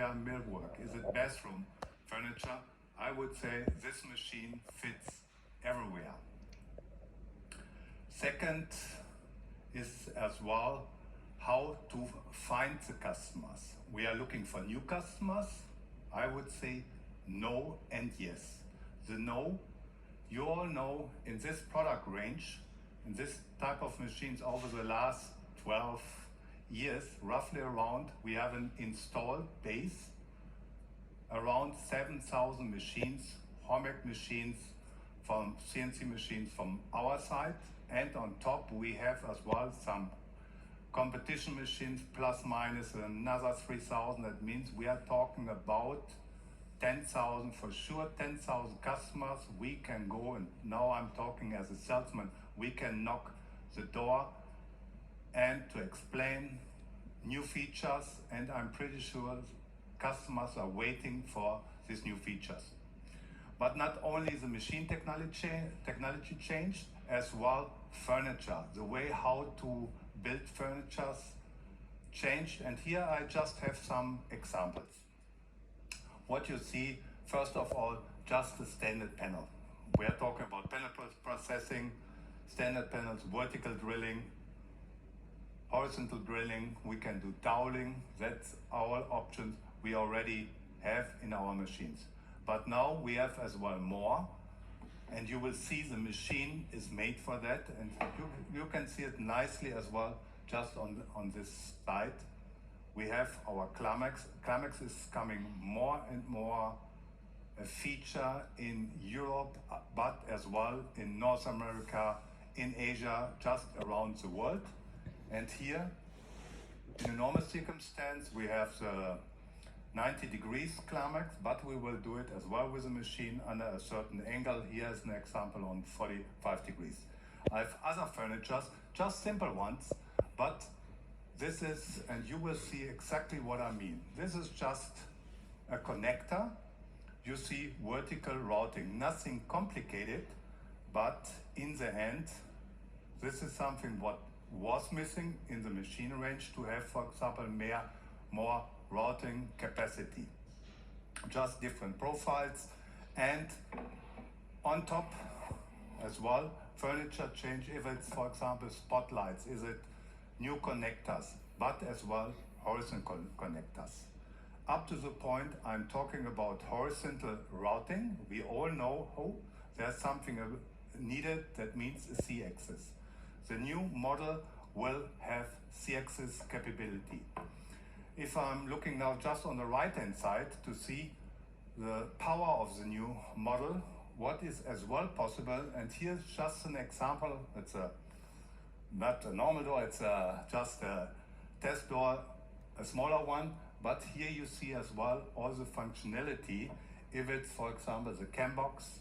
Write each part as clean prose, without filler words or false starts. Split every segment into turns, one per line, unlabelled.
hardware, millwork? Is it bathroom furniture? I would say this machine fits everywhere. Second is as well how to find the customers. We are looking for new customers. I would say no and yes. The no, you all know in this product range, in this type of machines over the last 12 years, roughly around, we have an installed base around 7,000 machines, Homag machines, from CNC machines from our side, and on top we have as well some competition machines plus minus another 3,000. That means we are talking about 10,000 for sure, 10,000 customers. We can go, and now I'm talking as a salesman, we can knock the door and to explain new features, and I'm pretty sure customers are waiting for these new features. But not only the machine technology changed, as well furniture, the way how to build furniture changed, and here I just have some examples. What you see, first of all, just the standard panel. We are talking about panel processing, standard panels, vertical drilling, horizontal drilling, we can do toweling. That's our options we already have in our machines. But now we have as well more, and you will see the machine is made for that, and you can see it nicely as well just on this side. We have our Climax. Climax is coming more and more a feature in Europe, but as well in North America, in Asia, just around the world. And here, in a normal circumstance, we have the 90 degrees Climax, but we will do it as well with the machine under a certain angle. Here is an example on 45 degrees. I have other furnitures, just simple ones, but this is, and you will see exactly what I mean. This is just a connector. You see vertical routing, nothing complicated, but in the end, this is something what was missing in the machine range to have, for example, more routing capacity. Just different profiles, and on top as well, furniture change, if it's, for example, spotlights, is it new connectors, but as well horizontal connectors. Up to the point I'm talking about horizontal routing, we all know there's something needed, that means a C-axis. The new model will have C-axis capability. If I'm looking now just on the right hand side to see the power of the new model, what is as well possible, and here's just an example. It's not a normal door, it's just a test door, a smaller one, but here you see as well all the functionality. If it's, for example, the cam box,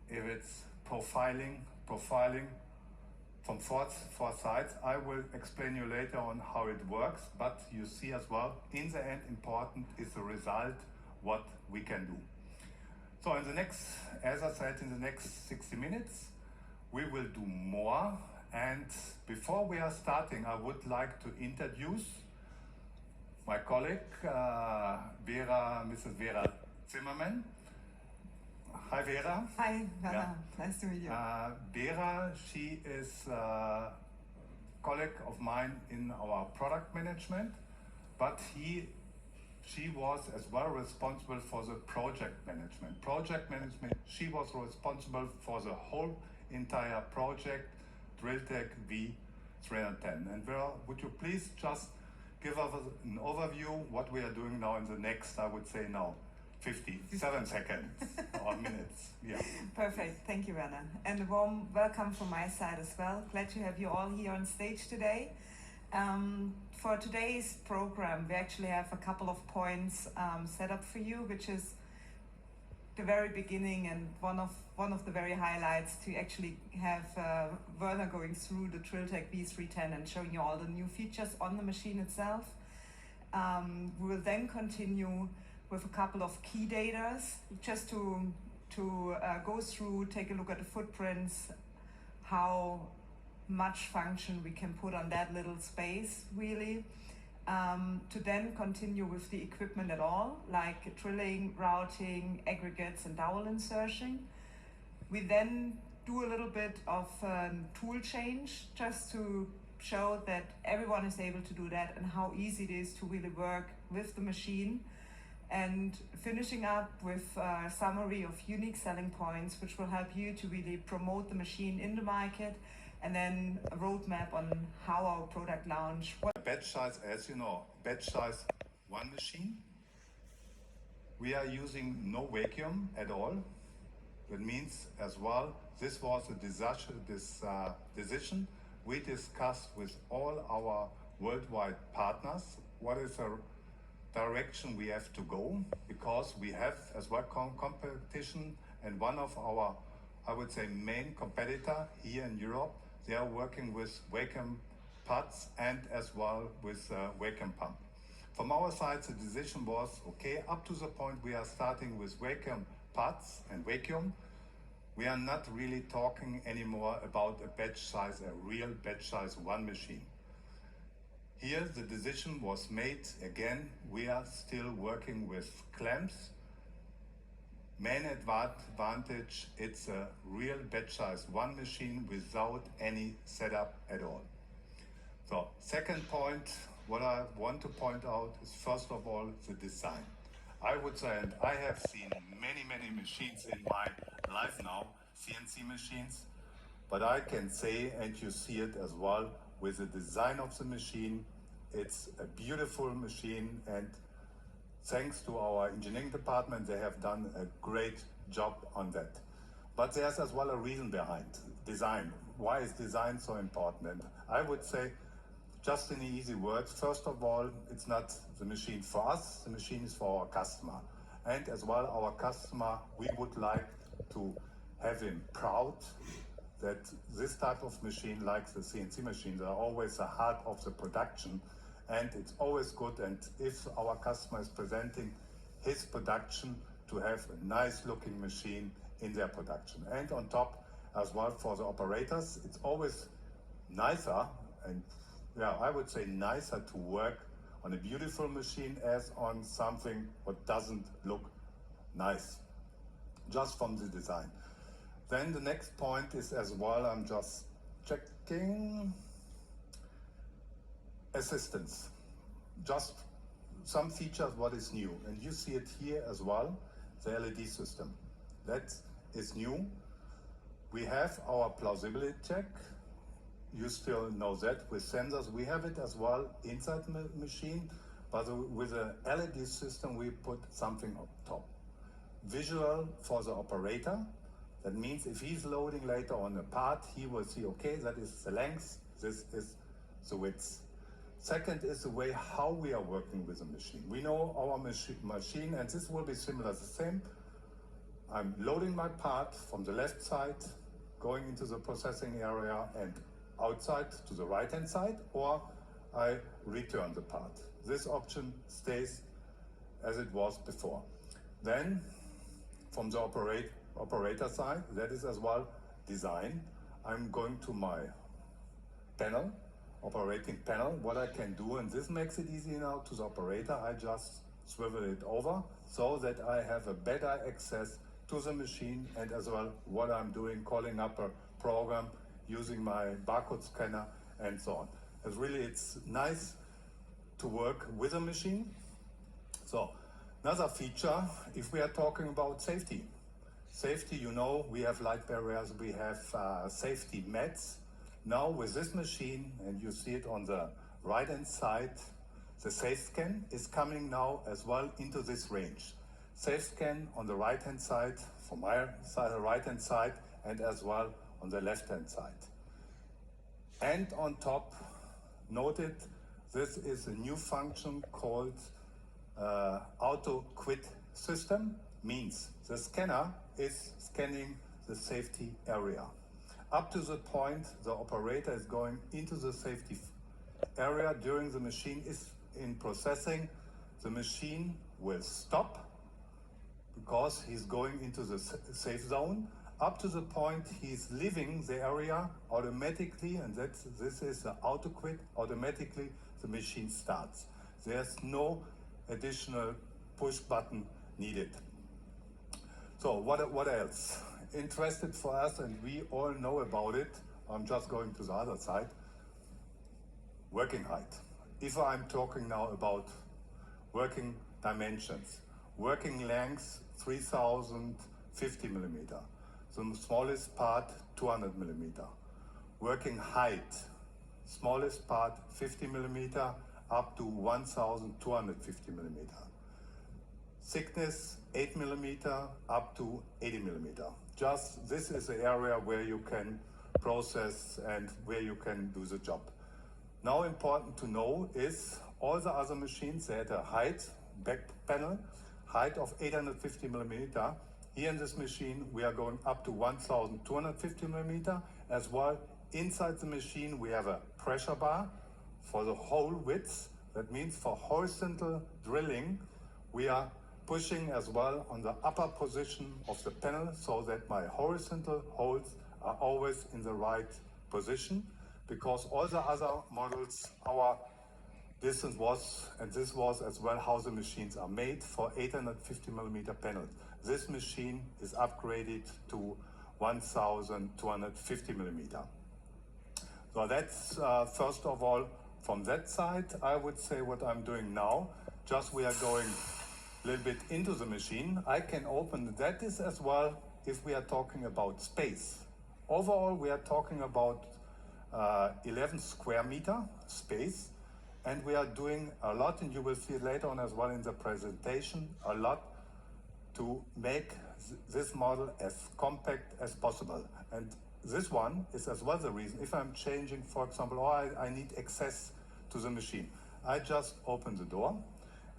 if it's profiling from four sides. I will explain you later on how it works, but you see as well, in the end, important is the result, what we can do. So in the next, as I said, in the next 60 minutes, we will do more. And before we are starting, I would like to introduce my colleague, Mrs. Vera Zimmerman. Hi, Vera.
Hi, Werner. Yeah. Nice to meet you.
Vera, she is a colleague of mine in our product management, but she was as well responsible for the project management. She was responsible for the whole entire project, Drillteq V-310. And Vera, would you please just give us an overview what we are doing now in the next, I would say now, 57 seconds or minutes. Yeah.
Perfect. Thank you, Werner. And a warm welcome from my side as well. Glad to have you all here on stage today. For today's program, we actually have a couple of points set up for you, which is the very beginning and one of the very highlights to actually have Werner going through the Drillteq V-310 and showing you all the new features on the machine itself. We will then continue with a couple of key data, just to go through, take a look at the footprints, how much function we can put on that little space, really. to then continue with the equipment at all, like drilling, routing, aggregates and dowel insertion. We then do a little bit of tool change just to show that everyone is able to do that and how easy it is to really work with the machine. And finishing up with a summary of unique selling points, which will help you to really promote the machine in the market, and then a roadmap on how our product launch.
Batch size, as you know, batch size one machine. We are using no vacuum at all. That means as well, this was a decision we discussed with all our worldwide partners. What is the direction we have to go? Because we have as well competition, and one of our, I would say, main competitor here in Europe, they are working with vacuum pods and as well with vacuum pump. From our side, the decision was, okay, up to the point we are starting with vacuum pods and vacuum. We are not really talking anymore about a batch size, a real batch size one machine. Here the decision was made, again, we are still working with clamps. Main advantage, it's a real batch size one machine without any setup at all. So second point, what I want to point out is first of all the design. I would say, and I have seen many machines in my life now, CNC machines, but I can say, and you see it as well, with the design of the machine, it's a beautiful machine, and thanks to our engineering department, they have done a great job on that. But there's as well a reason behind design. Why is design so important? And I would say, just in easy words, first of all, it's not the machine for us, the machine is for our customer. And as well, our customer, we would like to have him proud that this type of machine, like the CNC machines, are always the heart of the production. And it's always good, and if our customer is presenting his production, to have a nice looking machine in their production. And on top, as well for the operators, it's always nicer, and yeah, I would say nicer to work on a beautiful machine as on something what doesn't look nice, just from the design. Then the next point is as well, I'm just checking, assistance. Just some features what is new, and you see it here as well, the LED system. That is new. We have our plausibility check. You still know that with sensors. We have it as well inside the machine, but with the LED system we put something on top. Visual for the operator. That means if he's loading later on a part, he will see, okay, that is the length, this is the width. Second is the way how we are working with the machine. We know our machine, and this will be similar, the same. I'm loading my part from the left side, going into the processing area and outside to the right hand side, or I return the part. This option stays as it was before. Then from the operator side, that is as well design. I'm going to my panel, operating panel, what I can do, and this makes it easy now to the operator. I just swivel it over so that I have a better access to the machine, and as well what I'm doing, calling up a program, using my barcode scanner and so on. It's nice to work with a machine. So another feature, if we are talking about safety. Safety, you know, we have light barriers, we have safety mats. Now with this machine, and you see it on the right hand side, the safe scan is coming now as well into this range. Safe scan on the right hand side, from my side, the right hand side, and as well on the left hand side. And on top, noted, this is a new function called auto quit system. Means the scanner is scanning the safety area. Up to the point the operator is going into the safety area during the machine is in processing, the machine will stop because he's going into the safe zone. Up to the point he's leaving the area automatically, and this is the auto quit, automatically the machine starts. There's no additional push button needed. So what else? Interested for us, and we all know about it. I'm just going to the other side. Working height. If I'm talking now about working dimensions, working length 3050 millimeter, the smallest part 200 millimeter. Working height, smallest part 50 millimeter up to 1250 millimeter. Thickness 8 millimeter up to 80 millimeter. Just this is the area where you can process and where you can do the job. Now important to know is all the other machines, they had a height, back panel, height of 850 millimeter. Here in this machine we are going up to 1250 millimeter. As well, inside the machine we have a pressure bar for the whole width. That means for horizontal drilling we are pushing as well on the upper position of the panel so that my horizontal holes are always in the right position, because all the other models our distance was, and this was as well how the machines are made for 850 millimeter panels. This machine is upgraded to 1250 millimeter. So that's first of all from that side. I would say what I'm doing now, just we are going a little bit into the machine. I can open that is as well if we are talking about space. Overall we are talking about 11 square meter space, and we are doing a lot, and you will see it later on as well in the presentation, a lot to make this model as compact as possible. And this one is as well the reason, if I'm changing, for example, or I need access to the machine, I just open the door,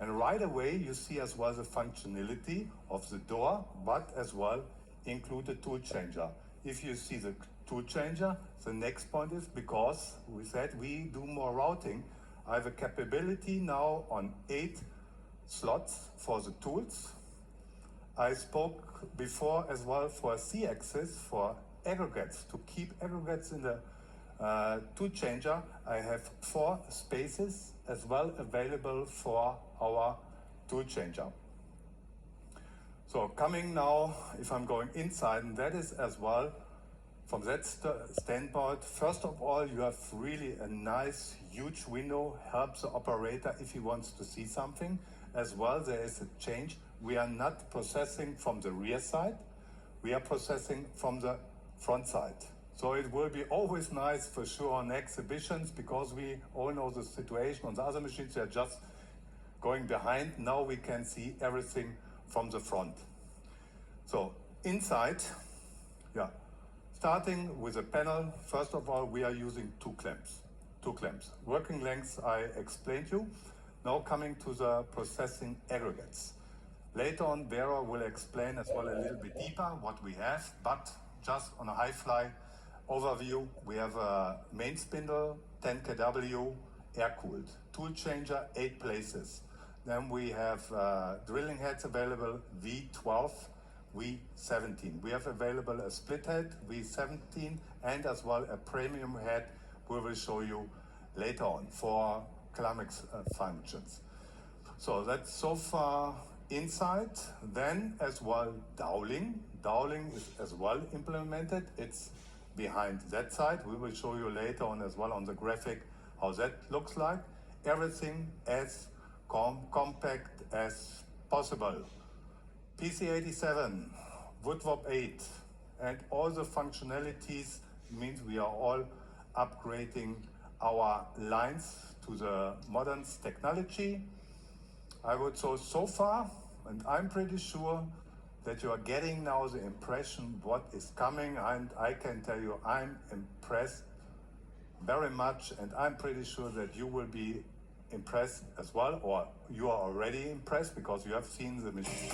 and right away you see as well the functionality of the door, but as well include the tool changer. If you see the tool changer, the next point is, because we said we do more routing, I have a capability now on 8 slots for the tools. I spoke before as well for a C-axis for aggregates, to keep aggregates in the tool changer. I have 4 spaces as well available for our tool changer. So coming now, if I'm going inside, and that is as well from that standpoint, first of all, you have really a nice huge window, helps the operator if he wants to see something. As well, there is a change. We are not processing from the rear side, we are processing from the front side. So it will be always nice for sure on exhibitions, because we all know the situation. On the other machines, they are just going behind. Now we can see everything from the front. So inside, yeah, starting with the panel, first of all, we are using two clamps. Working lengths I explained you. Now coming to the processing aggregates. Later on, Vera will explain as well a little bit deeper what we have, but just on a high fly overview, we have a main spindle, 10 kW, air-cooled. Tool changer, 8 places. Then we have drilling heads available, V12, V17. We have available a split head, V17, and as well a premium head we will show you later on for climax functions. So that's so far inside. Then as well doweling. Doweling is as well implemented. It's behind that side. We will show you later on as well on the graphic how that looks like. Everything as compact as possible. PC87, Woodwop 8, and all the functionalities means we are all upgrading our lines to the modern technology. I would say so far, and I'm pretty sure that you are getting now the impression what is coming, and I can tell you I'm impressed very much, and I'm pretty sure that you will be impressed as well, or you are already impressed because you have seen the machine.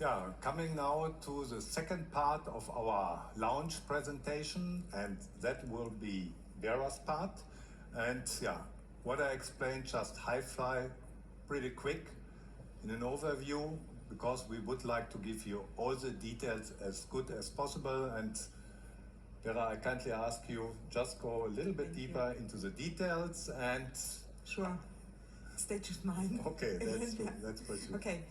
Yeah, coming now to the second part of our launch presentation, and that will be Vera's part. And yeah, what I explained, just high-fly, pretty quick in an overview, because we would like to give you all the details as good as possible. And Vera, I kindly ask you, just go a little bit deeper into the details and...
Sure. Stage is mine.
Okay, that's good. That's for sure.
Okay.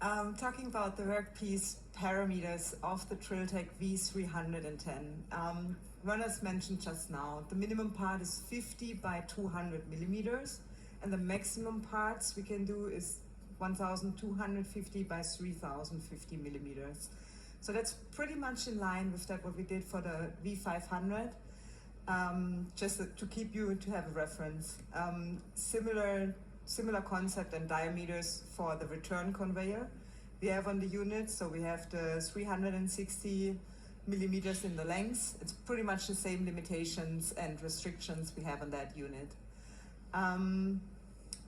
Talking about the workpiece parameters of the Drillteq V-310. Werner's mentioned just now, the minimum part is 50 by 200 millimeters, and the maximum parts we can do is 1,250 by 3,050 millimeters. So that's pretty much in line with that what we did for the V500. Just to keep you to have a reference. Similar concept and diameters for the return conveyor we have on the unit. So we have the 360 millimeters in the length. It's pretty much the same limitations and restrictions we have on that unit.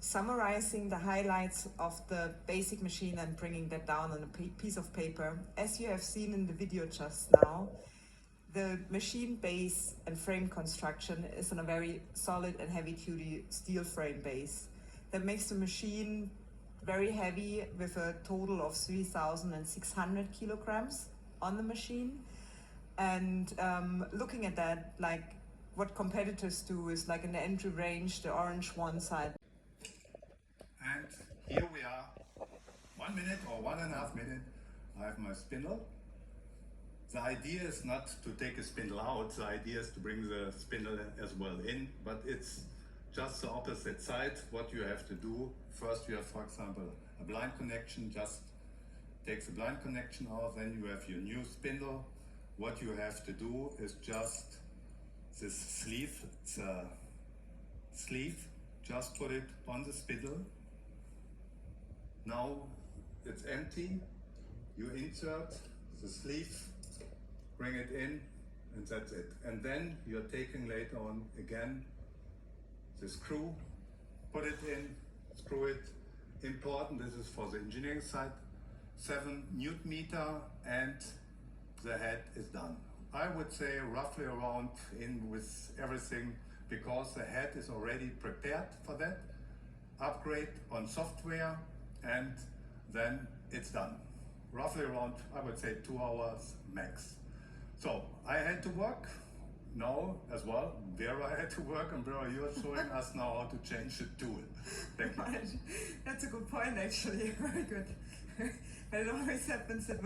Summarizing the highlights of the basic machine and bringing that down on a piece of paper. As you have seen in the video just now, the machine base and frame construction is on a very solid and heavy-duty steel frame base. That makes the machine very heavy, with a total of 3,600 kilograms on the machine. And looking at that, like what competitors do is like in the entry range, the orange one side.
And here we are, 1 minute or 1.5 minutes. I have my spindle. The idea is not to take a spindle out, the idea is to bring the spindle as well in, but it's just the opposite side. What you have to do, first you have, for example, a blind connection, just take the blind connection out, then you have your new spindle. What you have to do is just this sleeve, just put it on the spindle. Now it's empty, you insert the sleeve, bring it in, and that's it. And then you're taking later on again the screw, put it in, screw it. Important, this is for the engineering side, 7 Newton meter, and the head is done. I would say roughly around in with everything, because the head is already prepared for that. Upgrade on software, and then it's done. Roughly around, I would say 2 hours max. So I had to work now as well. Vera had to work, and Vera, you're showing us now how to change the tool. Thank you.
That's a good point, actually. Very good. But it always happens that